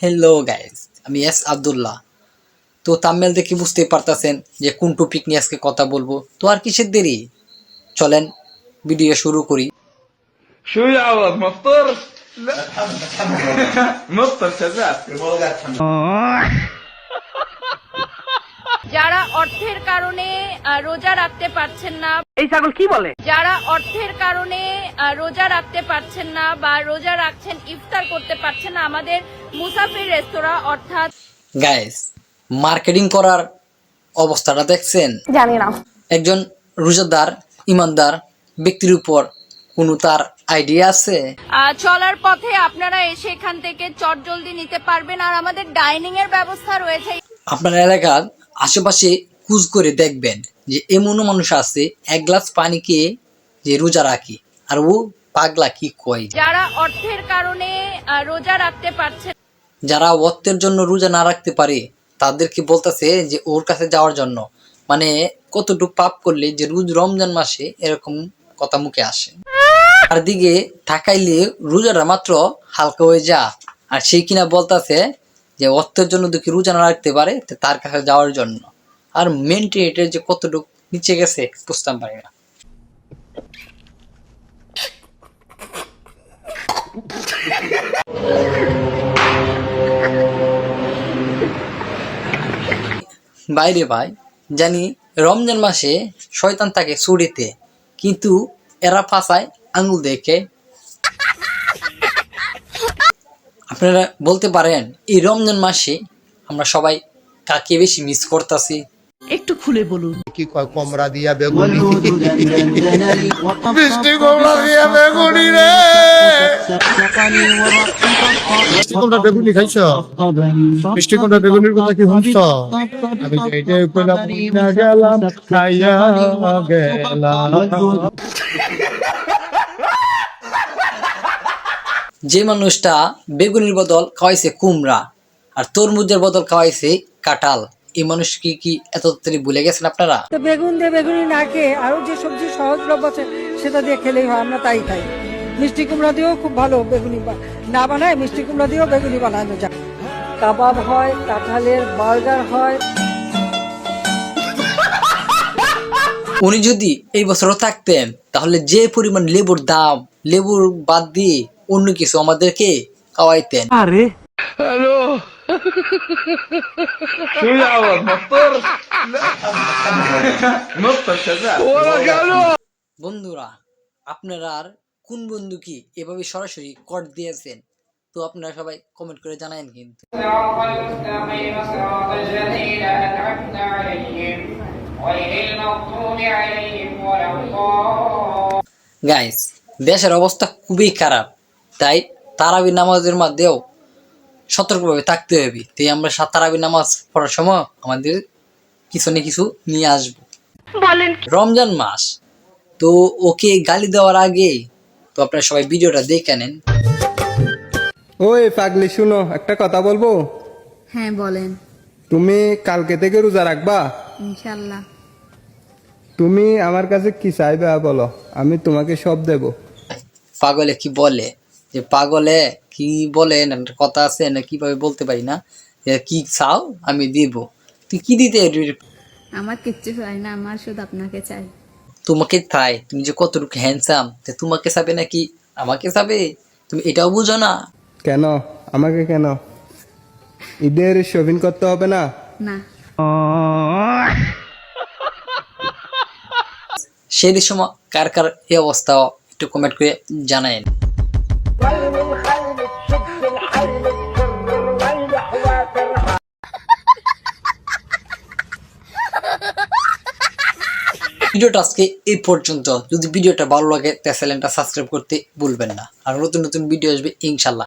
Hello guys, আমি S Abdullah. তো thumbnail দেখে বুঝতেই পারতাছেন যে কোন টপিক নিয়ে আজকে কথা বলবো। তো আর কিসের দেরি, চলেন ভিডিও শুরু করি। شو يعوض مفطر؟ لا مفطر شباب. যারা অর্থের কারণে রোজা রাখতে পারছেন না, এই ছাগল কি বলে? যারা অর্থের কারণে রোজা রাখতে পারছেন না বা রোজা রাখছেন ইফতার করতে পারছেন না, আমাদের মুসাফির রেস্তোরাঁ অর্থাৎ গাইস, মার্কেটিং করার অবস্থাটা দেখছেন? জানি না। একজন রোজাদার ইমানদার ব্যক্তির উপর কোনো তার আইডিয়া আছে? চলার পথে আপনারা এসে এখান থেকে চটজলদি নিতে পারবেন। আর আমাদের ডাইনিং এর ব্যবস্থা রয়েছে। আপনার এলাকার আশেপাশে খোঁজ করে দেখবেন যে এমনও মানুষ আছে এক গ্লাস পানি খেয়ে যে রোজা রাখি, আর ও পাগলা কি কয়। যারা অর্থের কারণে রোজা রাখতে পারছেন, যারা অর্থের জন্য রোজা না রাখতে পারে তাদেরকে বলতেছে যে ওর কাছে যাওয়ার জন্য। মানে কতটুকু পাপ করলে যে রোজ রমজান মাসে এরকম কথা মুখে আসে। আর দিকে ঠাকাইলে রোজাটা মাত্র হালকা হয়ে যা, আর সেই কিনা বলতেছে যে অর্থের জন্য দুঃখী রোজা না রাখতে পারে তার কাছে যাওয়ার জন্য। আর মেন্টালিটির যে কতটুকু নিচে গেছে বুঝতাম পারি না। বাইরে ভাই, জানি রমজান মাসে শয়তান থাকে ছুরিতে, কিন্তু এরা ফাঁসায় আঙুল দেখে। আপনারা বলতে পারেন এই রমজান মাসে আমরা সবাই কাকে বেশি মিস করতেছি? একটু খুলে বলুন। কি কয় কমরা দিয়া বেগুনি, মিষ্টি কমরা দিয়া বেগুনি রে, মিষ্টি কমরা বেগুনি খাইছ? মিষ্টি কমরা বেগুনির কথা কি শুনছ? আমি এইটাই কইলাম না গেলাম খাইয়া গেলাম। যে মানুষটা বেগুনির বদল খাওয়াইছে কুমড়া আর তরমুজের বদল খাওয়াইছে কাঁঠাল, এই মানুষ কি এত তাড়াতাড়ি ভুলে গেছেন আপনারা? তো বেগুন দিয়ে বেগুনি না খেয়ে আরো যে সবজি সহজলভ্য আছে সেটা দিয়ে খেলেই হয়, আমরা তাই খাই। মিষ্টি কুমড়া দিয়েও খুব ভালো বেগুনি না বানায়, মিষ্টি কুমড়া দিয়েও বেগুনি বানানো যায়। কাবাব হয়, কাঁঠালের বার্গার হয়। উনি যদি এই বছরও থাকতেন তাহলে যে পরিমাণ লেবুর দাম, লেবুর বাদ দিয়ে অন্য কিছু আমাদেরকে খাওয়াইতেন। আরে الو شو يعوض مفطر؟ لا مفطر شباب. বন্ধুরা, আপনারা আর কোন বন্ধু কি এভাবে সরাসরি কট দিয়েছেন? তো আপনারা সবাই কমেন্ট করে জানায়েন কিন্তু। গাইস, দেশের অবস্থা খুবই খারাপ, তাই তারাবি নামাজের মধ্যেও সতর্কভাবে থাকতে হবে। তাই আমরা তারাবি নামাজ পড়ার সময় আমাদের কিছু না কিছু নিয়ে আসবো। রমজান মাস তো ওকে গালি দেওয়ার আগে তো আপনারা সবাই ভিডিওটা দেখে নেন। ওই পাগলি, শুনো একটা কথা বলবো। হ্যাঁ বলেন। তুমি কালকে থেকে রোজা রাখবা? ইনশাল্লাহ। তুমি আমার কাছে কি চাইবা বলো, আমি তোমাকে সব দেব। পাগলে কি বলে, যে পাগলে কি বলে না, একটা কথা আছে না, কিভাবে বলতে পারি না, কি চাও আমি দিব। তুই কি দিতে? আমার কিচ্ছু চাই না, আমার শুধু আপনাকে চাই। তোমাকে চাই? তুমি যে কতটুকু হ্যান্ডসাম, তোমাকে চাবে নাকি আমাকে চাবে? তুমি এটাও বুঝো না? কেন আমাকে কেন? ঈদের শপিং করতে হবে না? না। সেই সময় কার কার এই অবস্থা একটু কমেন্ট করে জানায়েন। ভিডিওটা আজকে এই পর্যন্ত। যদি ভিডিওটা ভালো লাগে তাহলে চ্যানেলটা সাবস্ক্রাইব করতে ভুলবেন না। আর নতুন নতুন ভিডিও আসবে ইনশাল্লাহ।